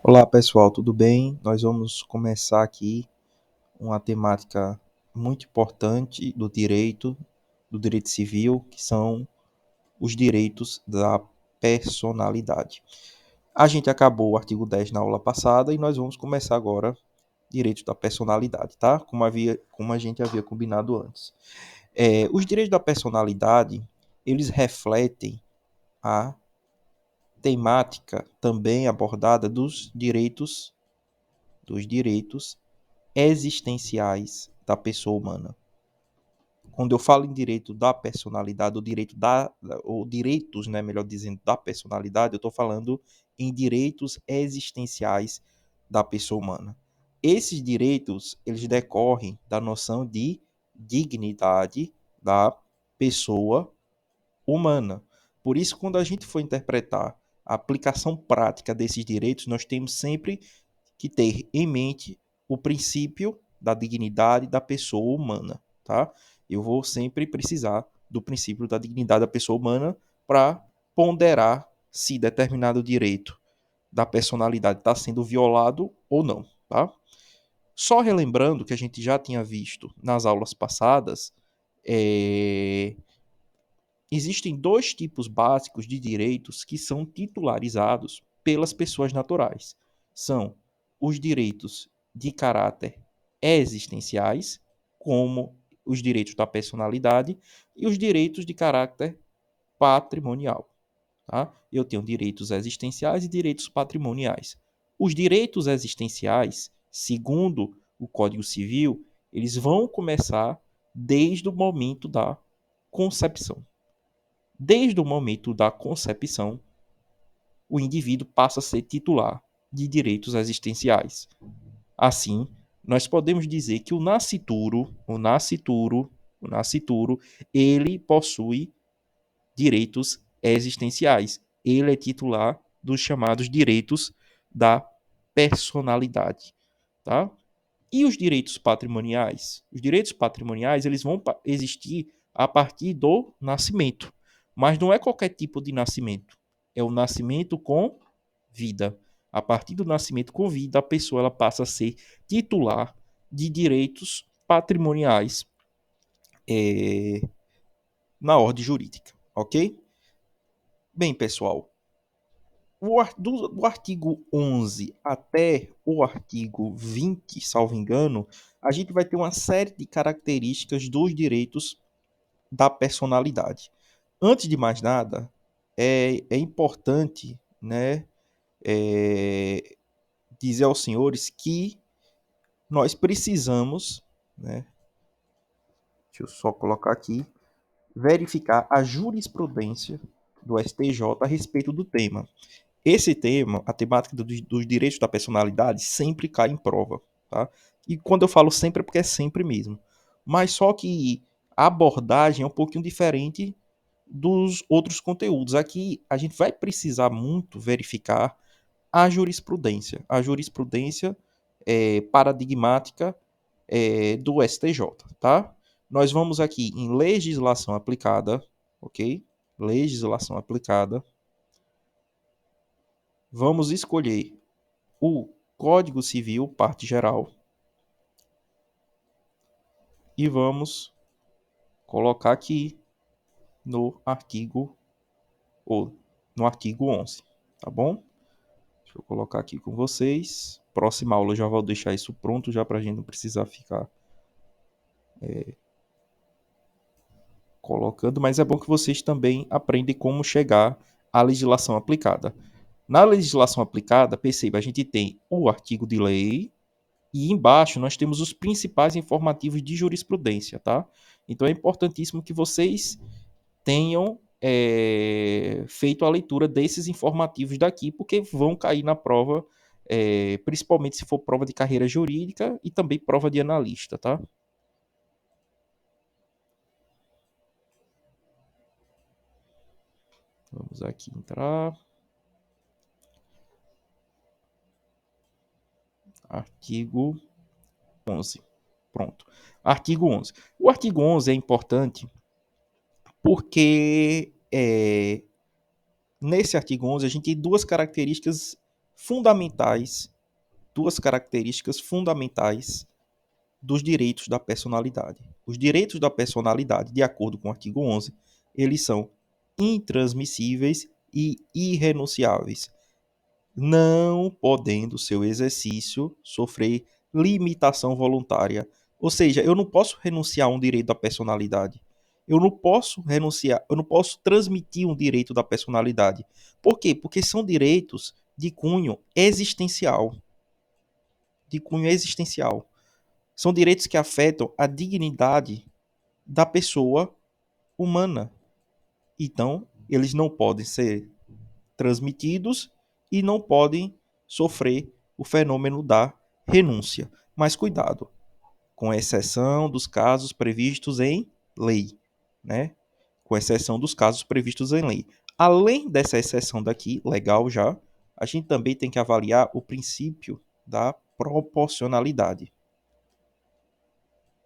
Olá pessoal, tudo bem? Nós vamos começar aqui uma temática muito importante do direito civil, que são os direitos da personalidade. A gente acabou o artigo 10 na aula passada e nós vamos começar agora direitos da personalidade, tá? Como a gente havia combinado antes. Os direitos da personalidade, eles refletem a temática também abordada dos direitos existenciais da pessoa humana. Quando eu falo em direito da personalidade, ou direitos, né, melhor dizendo, da personalidade, eu estou falando em direitos existenciais da pessoa humana. Esses direitos, eles decorrem da noção de dignidade da pessoa humana. Por isso, quando a gente for interpretar a aplicação prática desses direitos, nós temos sempre que ter em mente o princípio da dignidade da pessoa humana, tá? Eu vou sempre precisar do princípio da dignidade da pessoa humana para ponderar se determinado direito da personalidade está sendo violado ou não, tá? Só relembrando que a gente já tinha visto nas aulas passadas, existem dois tipos básicos de direitos que são titularizados pelas pessoas naturais. São os direitos de caráter existenciais, como os direitos da personalidade, e os direitos de caráter patrimonial. Tá? Eu tenho direitos existenciais e direitos patrimoniais. Os direitos existenciais, segundo o Código Civil, eles vão começar desde o momento da concepção. Desde o momento da concepção, o indivíduo passa a ser titular de direitos existenciais. Assim, nós podemos dizer que o nascituro, ele possui direitos existenciais. Ele é titular dos chamados direitos da personalidade, tá? E os direitos patrimoniais? Os direitos patrimoniais, eles vão existir a partir do nascimento. Mas não é qualquer tipo de nascimento. É o nascimento com vida. A partir do nascimento com vida, a pessoa ela passa a ser titular de direitos patrimoniais é, na ordem jurídica, ok? Bem, pessoal, do artigo 11 até o artigo 20, salvo engano, a gente vai ter uma série de características dos direitos da personalidade. Antes de mais nada, é importante, né, é, dizer aos senhores que nós precisamos, né, deixa eu só colocar aqui, verificar a jurisprudência do STJ a respeito do tema. Esse tema, a temática dos direitos da personalidade, sempre cai em prova, tá? E quando eu falo sempre é porque é sempre mesmo. Mas só que a abordagem é um pouquinho diferente dos outros conteúdos. Aqui a gente vai precisar muito verificar a jurisprudência paradigmática do STJ, tá? Nós vamos aqui em legislação aplicada, ok? Legislação aplicada. Vamos escolher o Código Civil, parte geral, e vamos colocar aqui no artigo ou no artigo 11, tá bom? Deixa eu colocar aqui com vocês. Próxima aula eu já vou deixar isso pronto já para a gente não precisar ficar colocando, mas é bom que vocês também aprendem como chegar à legislação aplicada. Na legislação aplicada, perceba, a gente tem o artigo de lei, e embaixo nós temos os principais informativos de jurisprudência, tá? Então é importantíssimo que vocês tenham feito a leitura desses informativos daqui, porque vão cair na prova, principalmente se for prova de carreira jurídica e também prova de analista, tá? Vamos aqui entrar. Artigo 11. Pronto. Artigo 11. O artigo 11 é importante porque nesse artigo 11 a gente tem duas características fundamentais, duas características fundamentais dos direitos da personalidade. Os direitos da personalidade, de acordo com o artigo 11, eles são intransmissíveis e irrenunciáveis, não podendo seu exercício sofrer limitação voluntária. Ou seja, eu não posso renunciar a um direito da personalidade. Eu não posso renunciar, eu não posso transmitir um direito da personalidade. Por quê? Porque são direitos de cunho existencial. De cunho existencial. São direitos que afetam a dignidade da pessoa humana. Então, eles não podem ser transmitidos e não podem sofrer o fenômeno da renúncia. Mas cuidado, com exceção dos casos previstos em lei, né? Com exceção dos casos previstos em lei. Além dessa exceção daqui, legal já, a gente também tem que avaliar o princípio da proporcionalidade.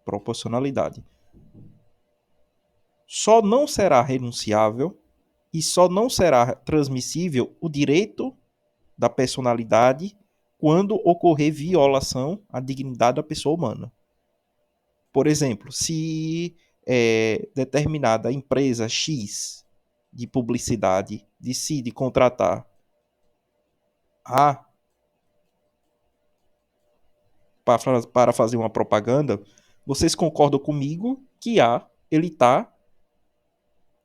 Proporcionalidade. Só não será renunciável e só não será transmissível o direito da personalidade quando ocorrer violação à dignidade da pessoa humana. Por exemplo, se determinada empresa X de publicidade decide contratar A para fazer uma propaganda, vocês concordam comigo que A ele está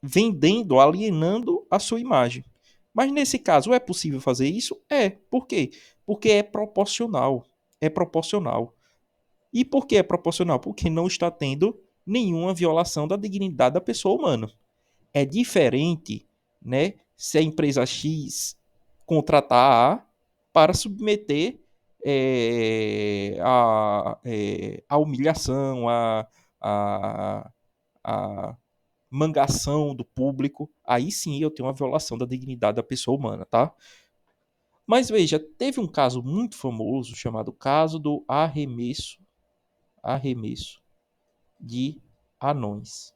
vendendo, alienando a sua imagem. Mas nesse caso, é possível fazer isso? É. Por quê? Porque é proporcional. É proporcional. E por que é proporcional? Porque não está tendo nenhuma violação da dignidade da pessoa humana. É diferente, né, se a empresa X contratar A para submeter a humilhação, a mangação do público. Aí sim eu tenho uma violação da dignidade da pessoa humana, tá? Mas veja, teve um caso muito famoso chamado caso do arremesso de anões,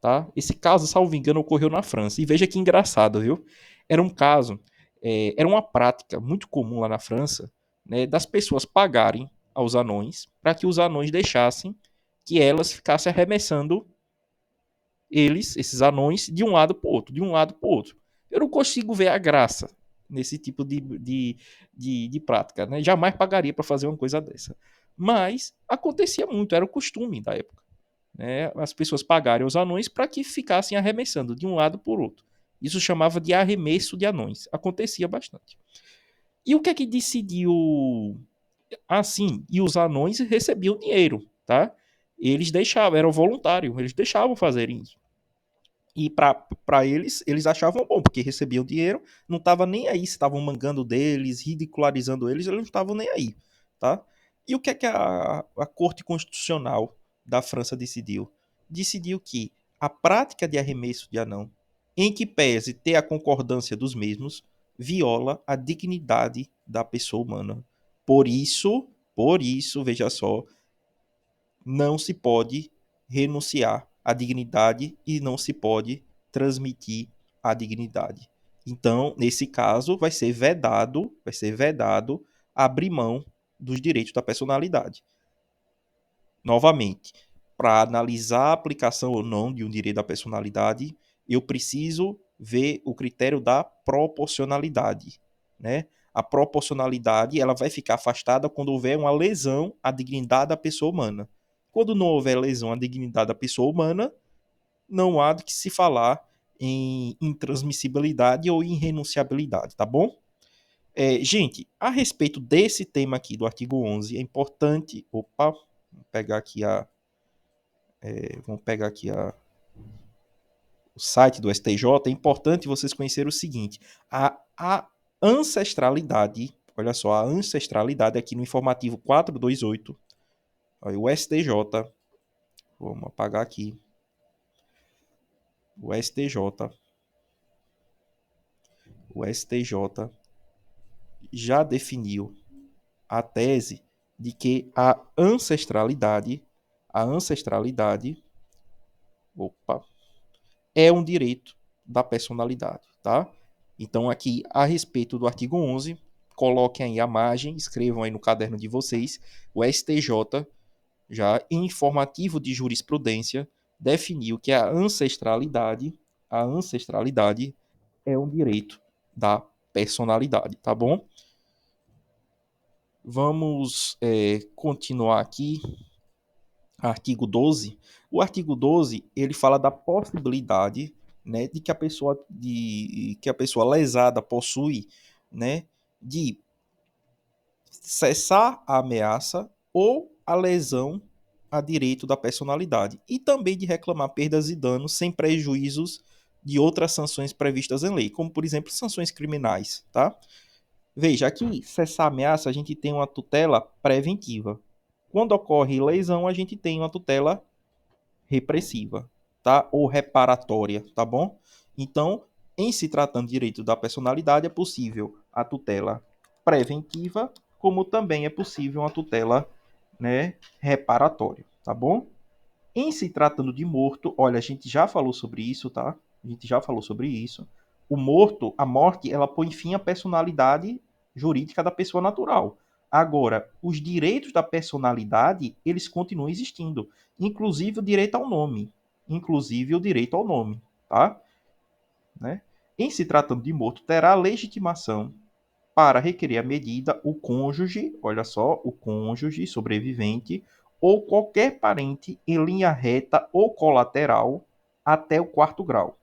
tá? Esse caso, salvo engano, ocorreu na França. E veja que engraçado, viu? Era um caso, era uma prática muito comum lá na França, né, das pessoas pagarem aos anões para que os anões deixassem que elas ficassem arremessando eles, esses anões, de um lado para o outro, de um lado para o outro. Eu não consigo ver a graça nesse tipo de prática, né? Jamais pagaria para fazer uma coisa dessa. Mas acontecia muito, era o costume da época, né? As pessoas pagarem os anões para que ficassem arremessando de um lado para o outro. Isso chamava de arremesso de anões. Acontecia bastante. E o que é que decidiu assim? E os anões recebiam dinheiro, tá? Eles deixavam, eram voluntários, eles deixavam fazer isso. E para eles achavam bom, porque recebiam dinheiro, não estavam nem aí se estavam mangando deles, ridicularizando eles não estavam nem aí, tá? E o que é que a Corte Constitucional da França decidiu? Decidiu que a prática de arremesso de anão, em que pese ter a concordância dos mesmos, viola a dignidade da pessoa humana. Por isso, veja só, não se pode renunciar à dignidade e não se pode transmitir a dignidade. Então, nesse caso, vai ser vedado abrir mão dos direitos da personalidade. Novamente, para analisar a aplicação ou não de um direito da personalidade, eu preciso ver o critério da proporcionalidade, né? A proporcionalidade, ela vai ficar afastada quando houver uma lesão à dignidade da pessoa humana. Quando não houver lesão à dignidade da pessoa humana, não há de que se falar em intransmissibilidade ou irrenunciabilidade, tá bom? Gente, a respeito desse tema aqui do artigo 11, é importante... Opa, vamos pegar aqui o site do STJ. É importante vocês conhecerem o seguinte: a ancestralidade, olha só, a ancestralidade aqui no informativo 428, olha, o STJ, vamos apagar aqui, o STJ, o STJ já definiu a tese de que a ancestralidade, opa, é um direito da personalidade, tá? Então aqui a respeito do artigo 11, coloquem aí a margem, escrevam aí no caderno de vocês, o STJ, já em informativo de jurisprudência, definiu que a ancestralidade é um direito da personalidade, tá bom? Vamos continuar aqui. Artigo 12. O artigo 12, ele fala da possibilidade, né, de que a pessoa lesada possui, né, de cessar a ameaça ou a lesão a direito da personalidade e também de reclamar perdas e danos sem prejuízos de outras sanções previstas em lei, como por exemplo sanções criminais, tá? Veja, aqui cessar a ameaça a gente tem uma tutela preventiva. Quando ocorre lesão, a gente tem uma tutela repressiva, tá? Ou reparatória, tá bom? Então, em se tratando de direito da personalidade, é possível a tutela preventiva, como também é possível uma tutela, né, reparatória, tá bom? Em se tratando de morto, olha, a gente já falou sobre isso, tá? A gente já falou sobre isso. O morto, a morte, ela põe fim à personalidade jurídica da pessoa natural. Agora, os direitos da personalidade, eles continuam existindo, inclusive o direito ao nome, inclusive o direito ao nome, tá? Né? Em se tratando de morto, terá legitimação para requerer a medida o cônjuge, olha só, o cônjuge sobrevivente ou qualquer parente em linha reta ou colateral até o quarto grau,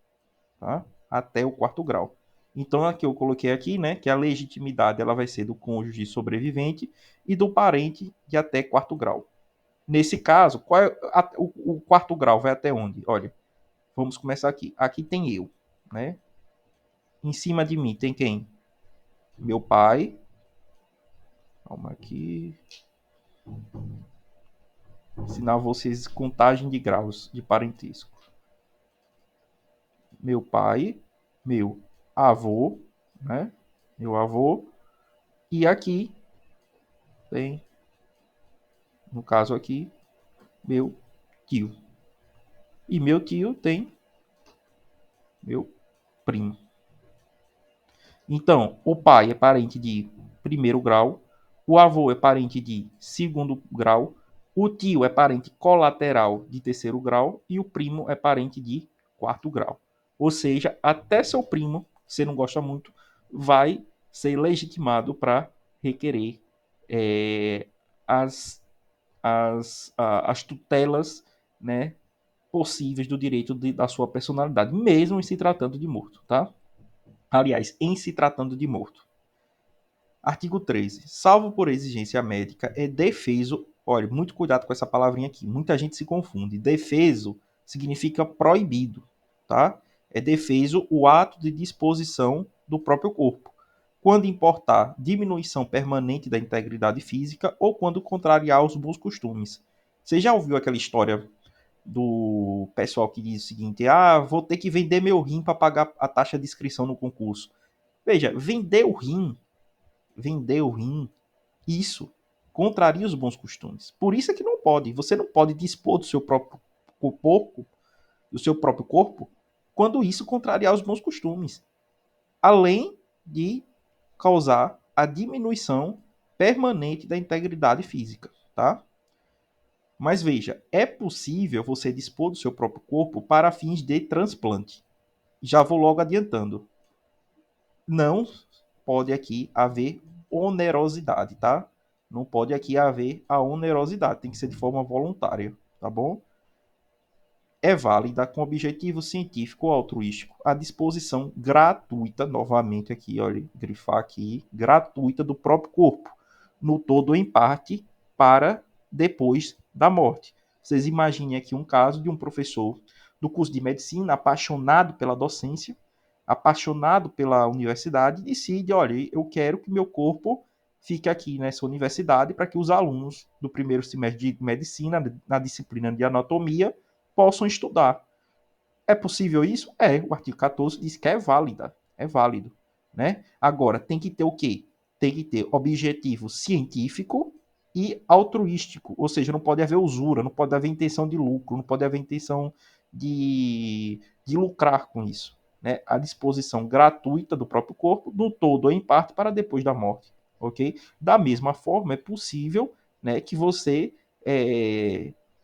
tá? Até o quarto grau. Então aqui eu coloquei aqui, né, que a legitimidade ela vai ser do cônjuge sobrevivente e do parente de até quarto grau. Nesse caso, qual é o quarto grau vai até onde? Olha, vamos começar aqui. Aqui tem eu, né? Em cima de mim tem quem? Meu pai. Calma aqui. Ensinar vocês contagem de graus de parentesco. Meu pai, meu avô, né? Meu avô. E aqui tem, no caso aqui, meu tio. E meu tio tem meu primo. Então, o pai é parente de primeiro grau, o avô é parente de segundo grau, o tio é parente colateral de terceiro grau e o primo é parente de quarto grau. Ou seja, até seu primo, que você não gosta muito, vai ser legitimado para requerer é, as, as tutelas, né, possíveis do direito da sua personalidade, mesmo em se tratando de morto, tá? Aliás, em se tratando de morto. Artigo 13. Salvo por exigência médica, é defeso. Olha, muito cuidado com essa palavrinha aqui. Muita gente se confunde. Defeso significa proibido, tá? É defeso o ato de disposição do próprio corpo, quando importar diminuição permanente da integridade física ou quando contrariar os bons costumes. Você já ouviu aquela história do pessoal que diz o seguinte: ah, vou ter que vender meu rim para pagar a taxa de inscrição no concurso. Veja, vender o rim, isso contraria os bons costumes. Por isso é que não pode. Você não pode dispor do seu próprio corpo, quando isso contrariar os bons costumes. Além de causar a diminuição permanente da integridade física, tá? Mas veja, é possível você dispor do seu próprio corpo para fins de transplante. Já vou logo adiantando. Não pode aqui haver onerosidade, tá? Não pode aqui haver a onerosidade, tem que ser de forma voluntária, tá bom? É válida com objetivo científico ou altruístico a disposição gratuita, novamente aqui, olha, grifar aqui, gratuita do próprio corpo, no todo ou em parte, para depois da morte. Vocês imaginem aqui um caso de um professor do curso de medicina, apaixonado pela docência, apaixonado pela universidade, decide, olha, eu quero que meu corpo fique aqui nessa universidade para que os alunos do primeiro semestre de medicina, na disciplina de anatomia, possam estudar. É possível isso? É. O artigo 14 diz que é válida. É válido. Né? Agora, tem que ter o quê? Tem que ter objetivo científico e altruístico. Ou seja, não pode haver usura, não pode haver intenção de lucro, não pode haver intenção de lucrar com isso. Né? A disposição gratuita do próprio corpo, no todo ou em parte, para depois da morte. ok? Da mesma forma, é possível, né, que você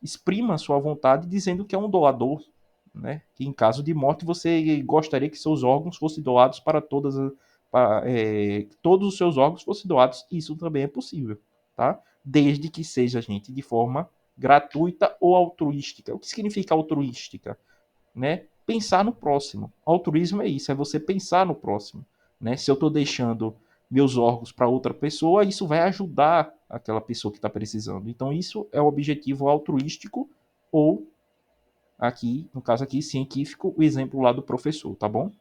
exprima a sua vontade dizendo que é um doador, né? Que em caso de morte você gostaria que seus órgãos fossem doados para todos os seus órgãos fossem doados. Isso também é possível, tá? Desde que seja, gente, de forma gratuita ou altruística. O que significa altruística? Né? Pensar no próximo. Altruísmo é isso, é você pensar no próximo, né? Se eu estou deixando meus órgãos para outra pessoa, isso vai ajudar aquela pessoa que está precisando. Então isso é o objetivo altruístico ou aqui, no caso aqui, científico, o exemplo lá do professor, tá bom?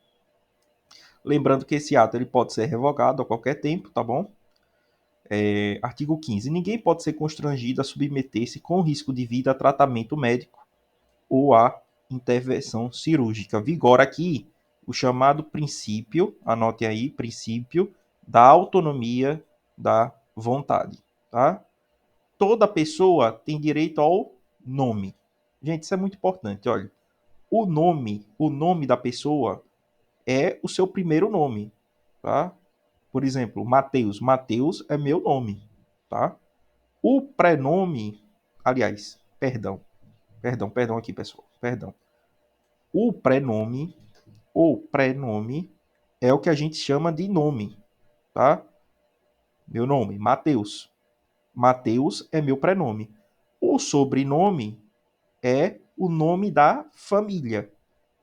Lembrando que esse ato ele pode ser revogado a qualquer tempo, tá bom? Artigo 15. Ninguém pode ser constrangido a submeter-se com risco de vida a tratamento médico ou a intervenção cirúrgica. Vigora aqui o chamado princípio, anote aí, princípio da autonomia da vontade, tá? Toda pessoa tem direito ao nome. Gente, isso é muito importante, olha. O nome da pessoa é o seu primeiro nome, tá? Por exemplo, Mateus. Mateus é meu nome, tá? O prenome, aliás, perdão aqui, pessoal, perdão. O prenome é o que a gente chama de nome, tá? Meu nome, Mateus. Mateus é meu prenome. O sobrenome é o nome da família.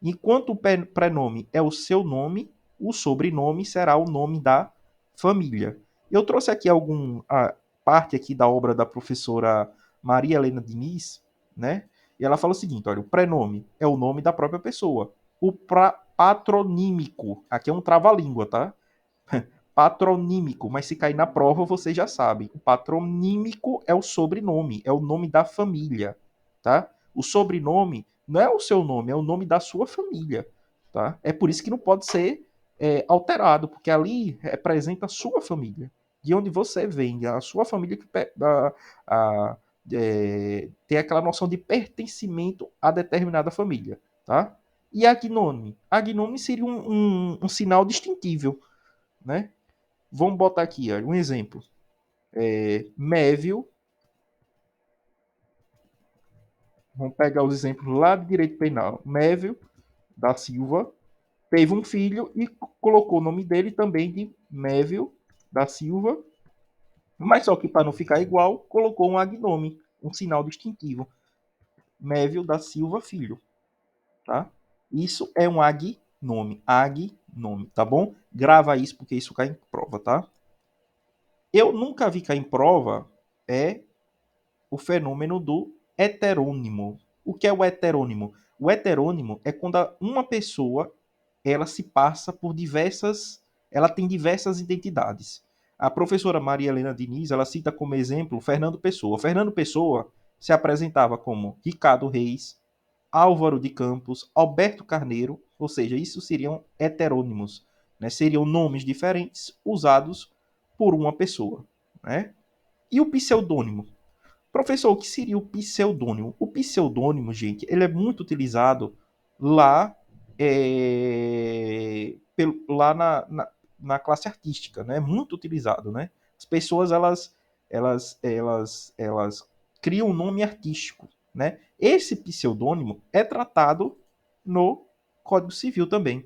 Enquanto o prenome é o seu nome, o sobrenome será o nome da família. Eu trouxe aqui a parte aqui da obra da professora Maria Helena Diniz, né? E ela fala o seguinte, olha, o prenome é o nome da própria pessoa. O patronímico, aqui é um trava-língua, tá? Patronímico, mas se cair na prova, você já sabe. O patronímico é o sobrenome, é o nome da família, tá? O sobrenome não é o seu nome, é o nome da sua família, tá? É por isso que não pode ser alterado, porque ali representa a sua família, de onde você vem, a sua família que tem aquela noção de pertencimento a determinada família, tá? E agnome? Agnome seria um sinal distintivo, né? Vamos botar aqui, ó, um exemplo. Mévio, vamos pegar os exemplos lá de direito penal. Mévio da Silva teve um filho e colocou o nome dele também de Mévio da Silva, mas só que para não ficar igual, colocou um agnome, um sinal distintivo. Mévio da Silva Filho, tá? Isso é um agnome, tá bom? Grava isso porque isso cai em prova, tá? Eu nunca vi cair em prova o fenômeno do heterônimo. O que é o heterônimo? O heterônimo é quando uma pessoa ela se passa por ela tem diversas identidades. A professora Maria Helena Diniz, ela cita como exemplo Fernando Pessoa. Fernando Pessoa se apresentava como Ricardo Reis, Álvaro de Campos, Alberto Carneiro, ou seja, isso seriam heterônimos, né? Seriam nomes diferentes usados por uma pessoa, né? E o pseudônimo? Professor, o que seria o pseudônimo? O pseudônimo, gente, ele é muito utilizado lá, lá na classe artística, né? Muito utilizado, né? As pessoas, elas criam um nome artístico, né? Esse pseudônimo é tratado no Código Civil também.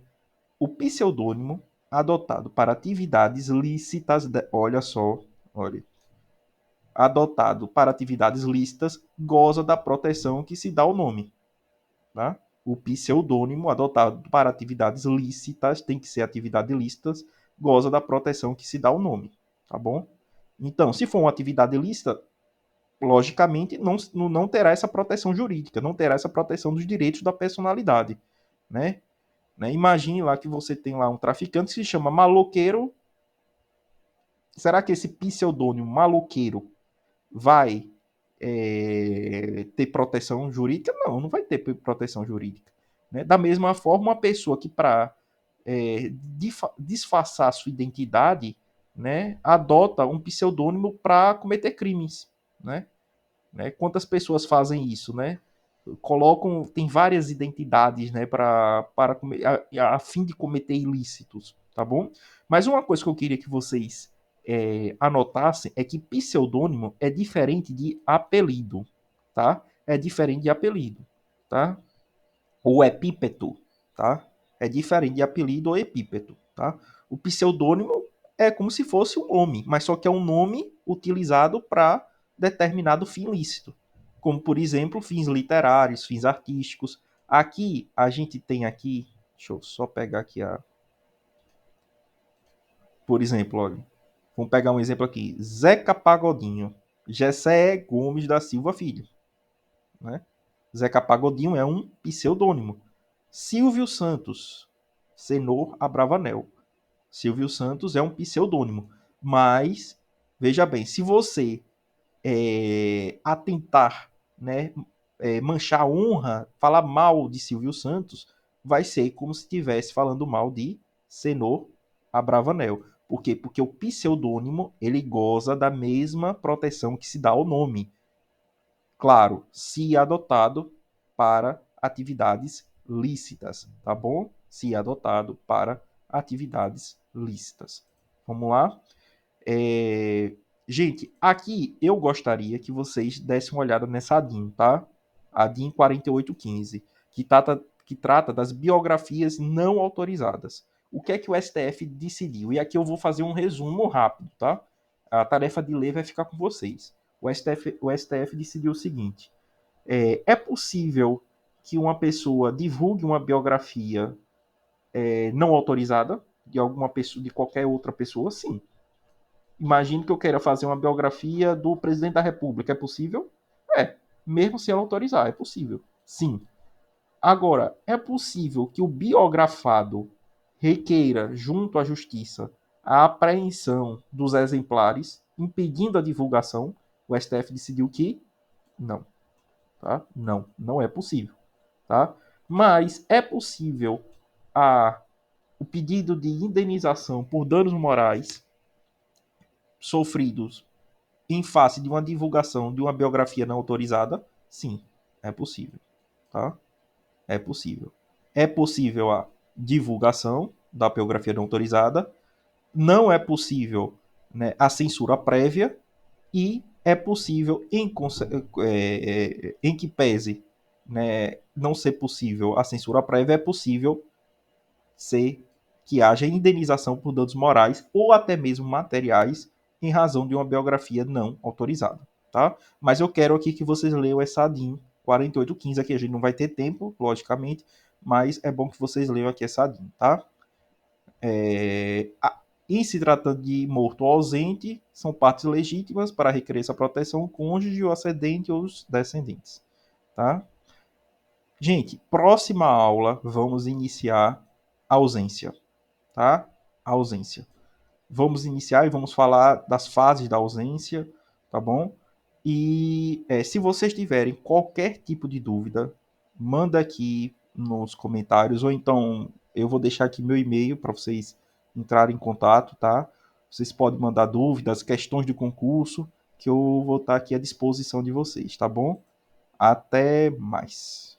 O pseudônimo adotado para atividades lícitas, olha só, olha, adotado para atividades lícitas goza da proteção que se dá ao nome. Tá? O pseudônimo adotado para atividades lícitas, tem que ser atividades lícitas, goza da proteção que se dá ao nome. Tá bom? Então, se for uma atividade lícita, logicamente não terá essa proteção jurídica, não terá essa proteção dos direitos da personalidade. Né? Imagine lá que você tem lá um traficante que se chama maloqueiro. Será que esse pseudônimo maloqueiro vai ter proteção jurídica? Não, não vai ter proteção jurídica. Né? Da mesma forma, uma pessoa que para disfarçar sua identidade, né, adota um pseudônimo para cometer crimes. Quantas pessoas fazem isso? Né? Colocam, tem várias identidades, né, a fim de cometer ilícitos, tá bom? Mas uma coisa que eu queria que vocês anotassem é que pseudônimo é diferente de apelido, tá? É diferente de apelido, tá? Ou epípeto, tá? É diferente de apelido ou epípeto, tá? O pseudônimo é como se fosse um nome, mas só que é um nome utilizado para determinado fim lícito, como por exemplo fins literários, fins artísticos. Aqui a gente tem aqui, deixa eu só pegar aqui por exemplo, olha, vamos pegar um exemplo aqui, Zeca Pagodinho, Gessé Gomes da Silva Filho, né? Zeca Pagodinho é um pseudônimo. Silvio Santos, Senor Abravanel. Silvio Santos é um pseudônimo. Mas, veja bem, se você atentar, né, manchar a honra, falar mal de Silvio Santos, vai ser como se estivesse falando mal de Senor Abravanel. Por quê? Porque o pseudônimo ele goza da mesma proteção que se dá ao nome. Claro, se adotado para atividades lícitas, tá bom? Se adotado para atividades lícitas. Vamos lá? Gente, aqui eu gostaria que vocês dessem uma olhada nessa ADIM, tá? ADIM 4815, que trata das biografias não autorizadas. O que é que o STF decidiu? E aqui eu vou fazer um resumo rápido, tá? A tarefa de ler vai ficar com vocês. O STF decidiu o seguinte: é possível que uma pessoa divulgue uma biografia não autorizada de alguma pessoa, de qualquer outra pessoa? Sim. Imagine que eu queira fazer uma biografia do presidente da República. É possível? É. Mesmo sem ela autorizar, é possível. Sim. Agora, é possível que o biografado requeira, junto à justiça, a apreensão dos exemplares, impedindo a divulgação? O STF decidiu que não. Tá? Não, não é possível. Tá? Mas é possível o pedido de indenização por danos morais sofridos em face de uma divulgação de uma biografia não autorizada? Sim, é possível. Tá? É possível. É possível a divulgação da biografia não autorizada, não é possível, né, a censura prévia e é possível, em que pese, né, não ser possível a censura prévia, é possível ser que haja indenização por danos morais ou até mesmo materiais em razão de uma biografia não autorizada, tá? Mas eu quero aqui que vocês leiam essa ADIM 4815, aqui a gente não vai ter tempo, logicamente, mas é bom que vocês leiam aqui essa ADIM, tá? Em se tratando de morto ou ausente, são partes legítimas para requerer essa proteção o cônjuge, o ascendente ou os descendentes, tá? Gente, próxima aula vamos iniciar a ausência, tá? A ausência. Vamos iniciar e vamos falar das fases da ausência, tá bom? E se vocês tiverem qualquer tipo de dúvida, manda aqui nos comentários, ou então eu vou deixar aqui meu e-mail para vocês entrarem em contato, tá? Vocês podem mandar dúvidas, questões de concurso, que eu vou estar aqui à disposição de vocês, tá bom? Até mais.